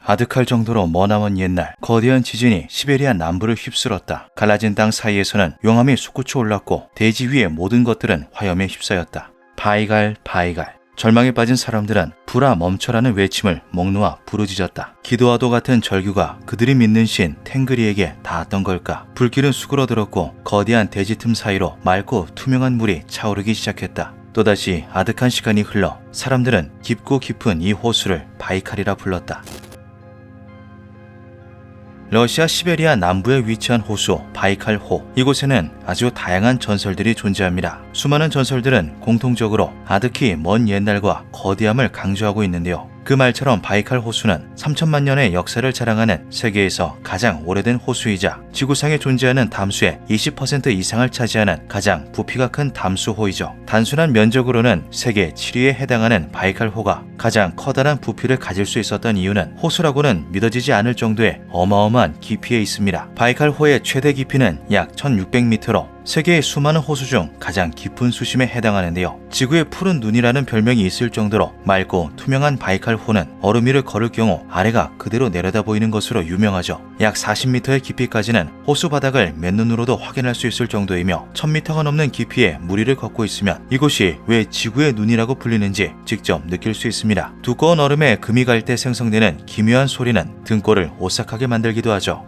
아득할 정도로 머나먼 옛날 거대한 지진이 시베리아 남부를 휩쓸었다. 갈라진 땅 사이에서는 용암이 솟구쳐 올랐고 대지 위의 모든 것들은 화염에 휩싸였다. 바이갈 바이갈. 절망에 빠진 사람들은 불아 멈춰라는 외침을 목 놓아 부르짖었다. 기도와도 같은 절규가 그들이 믿는 신 탱그리에게 닿았던 걸까? 불길은 수그러들었고 거대한 대지 틈 사이로 맑고 투명한 물이 차오르기 시작했다. 또다시 아득한 시간이 흘러 사람들은 깊고 깊은 이 호수를 바이칼이라 불렀다. 러시아 시베리아 남부에 위치한 호수 바이칼호. 이곳에는 아주 다양한 전설들이 존재합니다. 수많은 전설들은 공통적으로 아득히 먼 옛날과 거대함을 강조하고 있는데요. 그 말처럼 바이칼 호수는 3천만 년의 역사를 자랑하는 세계에서 가장 오래된 호수이자 지구상에 존재하는 담수의 20% 이상을 차지하는 가장 부피가 큰 담수호이죠. 단순한 면적으로는 세계 7위에 해당하는 바이칼호가 가장 커다란 부피를 가질 수 있었던 이유는 호수라고는 믿어지지 않을 정도의 어마어마한 깊이에 있습니다. 바이칼호의 최대 깊이는 약 1600m로 세계의 수많은 호수 중 가장 깊은 수심에 해당하는데요. 지구의 푸른 눈이라는 별명이 있을 정도로 맑고 투명한 바이칼호는 얼음 위를 걸을 경우 아래가 그대로 내려다 보이는 것으로 유명하죠. 약 40m의 깊이까지는 호수 바닥을 맨눈으로도 확인할 수 있을 정도이며 1000m가 넘는 깊이의 물 위를 걷고 있으면 이곳이 왜 지구의 눈이라고 불리는지 직접 느낄 수 있습니다. 두꺼운 얼음에 금이 갈 때 생성되는 기묘한 소리는 등골을 오싹하게 만들기도 하죠.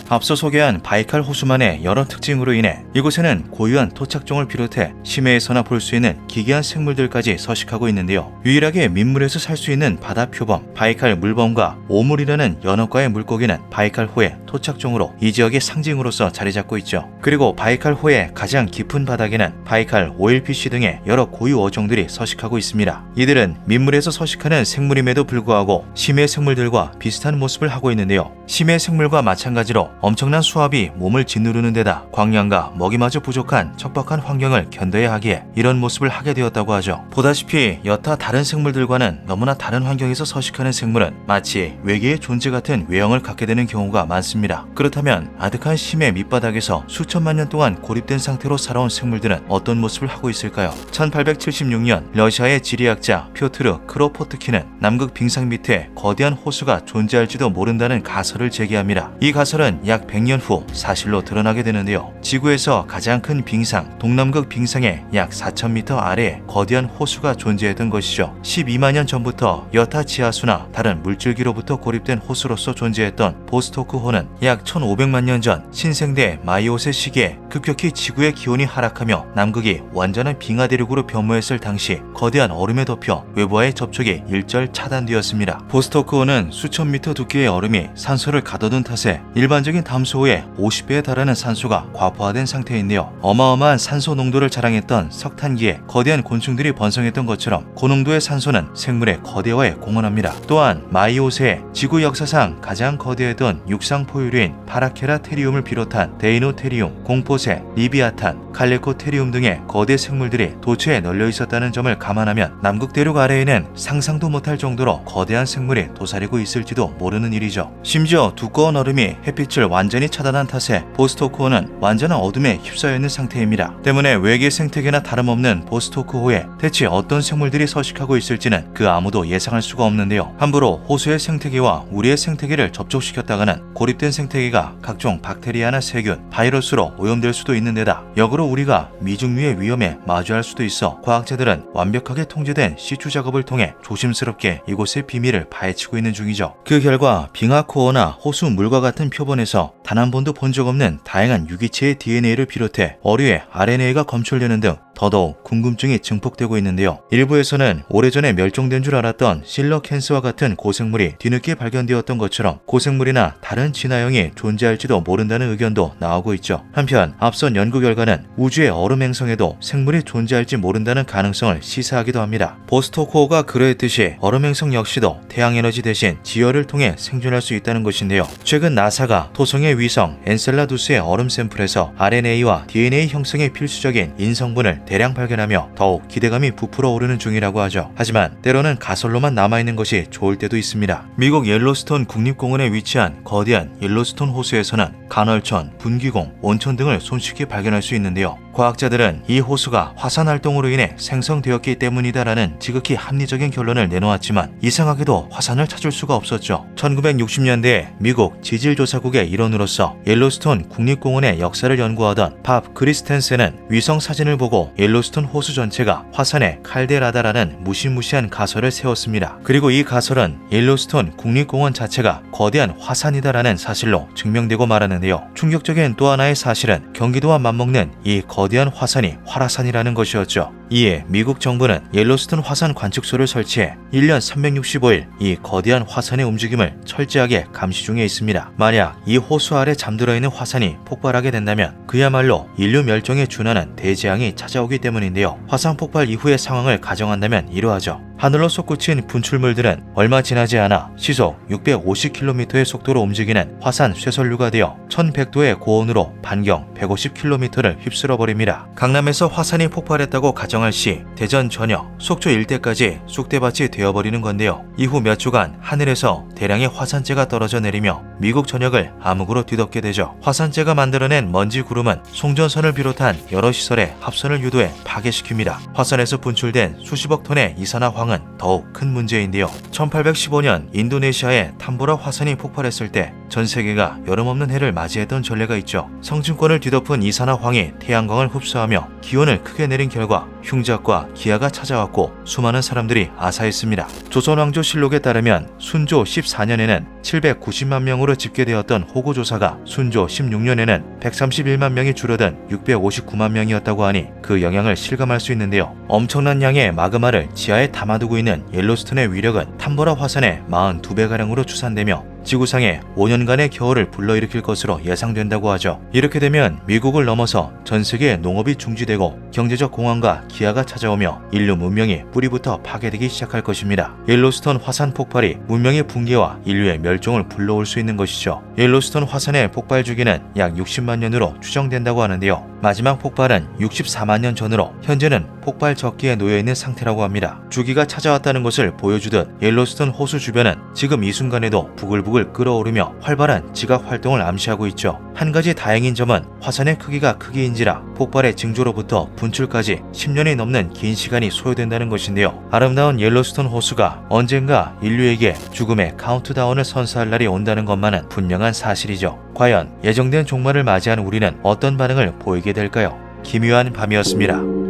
앞서 소개한 바이칼 호수만의 여러 특징으로 인해 이곳에는 고유한 토착종을 비롯해 심해에서나 볼 수 있는 기괴한 생물들까지 서식하고 있는데요. 유일하게 민물에서 살 수 있는 바다 표범 바이칼 물범과 오물이라는 연어과의 물고기는 바이칼호의 토착종으로 이 지역의 상징으로서 자리 잡고 있죠. 그리고 바이칼호의 가장 깊은 바닥에는 바이칼 오일피쉬 등의 여러 고유 어종들이 서식하고 있습니다. 이들은 민물에서 서식하는 생물임에도 불구하고 심해 생물들과 비슷한 모습을 하고 있는데요. 심해 생물과 마찬가지로 엄청난 수압이 몸을 짓누르는 데다 광량과 먹이마저 부족한 척박한 환경을 견뎌야 하기에 이런 모습을 하게 되었다고 하죠. 보다시피 여타 다른 생물들과는 너무나 다른 환경에서 서식하는 생물은 마치 외계의 존재 같은 외형을 갖게 되는 경우가 많습니다. 그렇다면 아득한 심해 밑바닥에서 수천만 년 동안 고립된 상태로 살아온 생물들은 어떤 모습을 하고 있을까요? 1876년 러시아의 지리학자 표트르 크로포트키는 남극 빙상 밑에 거대한 호수가 존재할지도 모른다는 가설을 제기합니다. 이 가설은 약 100년 후 사실로 드러나게 되는데요. 지구에서 가장 큰 빙상, 동남극 빙상의 약 4000m 아래에 거대한 호수가 존재했던 것이죠. 12만 년 전부터 여타 지하수나 다른 물줄기로부터 고립된 호수로서 존재했던 보스토크호는 약 1500만 년 전 신생대 마이오세 시기에 급격히 지구의 기온이 하락하며 남극이 완전한 빙하 대륙으로 변모했을 당시 거대한 얼음에 덮여 외부와의 접촉이 일절 차단되었습니다. 보스토크호는 수천 미터 두께의 얼음이 산소를 가둬둔 탓에 일반적인 담수호의 50배에 달하는 산소가 과포화된 상태인데요. 어마어마한 산소 농도를 자랑했던 석탄기에 거대한 곤충들이 번성했던 것처럼 고농도의 산소는 생물의 거대화에 공헌합니다. 또한 마이오세에 지구 역사상 가장 거대했던 육상 포유류인 파라케라테리움을 비롯한 데이노테리움, 공포새, 리비아탄, 칼레코테리움 등의 거대 생물들이 도처에 널려 있었다는 점을 감안하면 남극 대륙 아래에는 상상도 못할 정도로 거대한 생물이 도사리고 있을지도 모르는 일이죠. 심지어 두꺼운 얼음이 햇빛을 완전히 차단한 탓에 보스토크호는 완전한 어둠에 휩싸여 있는 상태입니다. 때문에 외계 생태계나 다름없는 보스토크호에 대체 어떤 생물들이 서식하고 있을지는 그 아무도 예상할 수가 없는데요. 함부로 호수의 생태계와 우리의 생태계를 접촉시켰다가는 고립된 생태계가 각종 박테리아나 세균, 바이러스로 오염될 수도 있는 데다 역으로 우리가 미중류의 위험에 마주할 수도 있어 과학자들은 완벽하게 통제된 시추 작업을 통해 조심스럽게 이곳의 비밀을 파헤치고 있는 중이죠. 그 결과 빙하코어나 호수 물과 같은 표본에서 단 한 번도 본 적 없는 다양한 유기체의 DNA를 비롯해 어류의 RNA가 검출되는 등 더더욱 궁금증이 증폭되고 있는데요. 일부에서는 오래전에 멸종된 줄 알았던 실러캔스와 같은 고생물이 뒤늦게 발견되었던 것처럼 고생물이나 다른 진화형이 존재할지도 모른다는 의견도 나오고 있죠. 한편 앞선 연구 결과는 우주의 얼음 행성에도 생물이 존재할지 모른다는 가능성을 시사하기도 합니다. 보스토크호가 그러했듯이 얼음 행성 역시도 태양에너지 대신 지열을 통해 생존할 수 있다는 것인데요. 최근 나사가 토성의 위성 엔셀라두스의 얼음 샘플에서 RNA와 DNA 형성에 필수적인 인성분을 대량 발견하며 더욱 기대감이 부풀어 오르는 중이라고 하죠. 하지만 때로는 가설로만 남아있는 것이 좋을 때도 있습니다. 미국 옐로스톤 국립공원에 위치한 거대한 옐로스톤 호수에서는 간헐천, 분기공, 온천 등을 손쉽게 발견할 수 있는데요. 과학자들은 이 호수가 화산 활동으로 인해 생성되었기 때문이다라는 지극히 합리적인 결론을 내놓았지만 이상하게도 화산을 찾을 수가 없었죠. 1960년대에 미국 지질조사국의 일원으로서 옐로스톤 국립공원의 역사를 연구하던 밥 크리스텐센은 위성 사진을 보고 옐로스톤 호수 전체가 화산의 칼데라다라는 무시무시한 가설을 세웠습니다. 그리고 이 가설은 옐로스톤 국립공원 자체가 거대한 화산이다라는 사실로 증명되고 말았는데요. 충격적인 또 하나의 사실은 경기도와 맞먹는 이 거대한 화산이 활화산이라는 것이었죠. 이에 미국 정부는 옐로스톤 화산 관측소를 설치해 1년 365일 이 거대한 화산의 움직임을 철저하게 감시 중에 있습니다. 만약 이 호수 아래 잠들어 있는 화산이 폭발하게 된다면 그야말로 인류 멸종에 준하는 대재앙이 찾아오기 때문인데요. 화산 폭발 이후의 상황을 가정한다면 이러하죠. 하늘로 솟구친 분출물들은 얼마 지나지 않아 시속 650km의 속도로 움직이는 화산 쇠설류가 되어 1100도의 고온으로 반경 150km를 휩쓸어버립니다. 강남에서 화산이 폭발했다고 가정할 시 대전 전역, 속초 일대까지 쑥대밭이 되어버리는 건데요. 이후 몇 주간 하늘에서 대량의 화산재가 떨어져 내리며 미국 전역을 암흑으로 뒤덮게 되죠. 화산재가 만들어낸 먼지 구름은 송전선을 비롯한 여러 시설의 합선을 유도해 파괴시킵니다. 화산에서 분출된 수십억 톤의 이산화황 은 더욱 큰 문제인데요. 1815년 인도네시아의 탐보라 화산이 폭발했을 때 전 세계가 여름 없는 해를 맞이했던 전례가 있죠. 성층권을 뒤덮은 이산화황이 태양광을 흡수하며 기온을 크게 내린 결과 흉작과 기아가 찾아왔고 수많은 사람들이 아사했습니다. 조선왕조실록에 따르면 순조 14년에는 790만 명으로 집계되었던 호구조사가 순조 16년에는 131만 명이 줄어든 659만 명이었다고 하니 그 영향을 실감할 수 있는데요. 엄청난 양의 마그마를 지하에 담아두고 있는 옐로스톤의 위력은 탐보라 화산의 42배가량으로 추산되며 지구상에 5년간의 겨울을 불러일으킬 것으로 예상된다고 하죠. 이렇게 되면 미국을 넘어서 전 세계의 농업이 중지되고 경제적 공황과 기아가 찾아오며 인류 문명이 뿌리부터 파괴되기 시작할 것입니다. 옐로스톤 화산 폭발이 문명의 붕괴와 인류의 멸종을 불러올 수 있는 것이죠. 옐로스톤 화산의 폭발 주기는 약 60만 년으로 추정된다고 하는데요. 마지막 폭발은 64만 년 전으로 현재는 폭발 적기에 놓여있는 상태라고 합니다. 주기가 찾아왔다는 것을 보여주듯 옐로스톤 호수 주변은 지금 이 순간에도 부글부글 끓어오르며 활발한 지각 활동을 암시하고 있죠. 한 가지 다행인 점은 화산의 크기가 크기인지라 폭발의 징조로부터 분출까지 10년이 넘는 긴 시간이 소요된다는 것인데요. 아름다운 옐로스톤 호수가 언젠가 인류에게 죽음의 카운트다운을 선사할 날이 온다는 것만은 분명한 사실이죠. 과연 예정된 종말을 맞이한 우리는 어떤 반응을 보이게 될까요? 기묘한 밤이었습니다.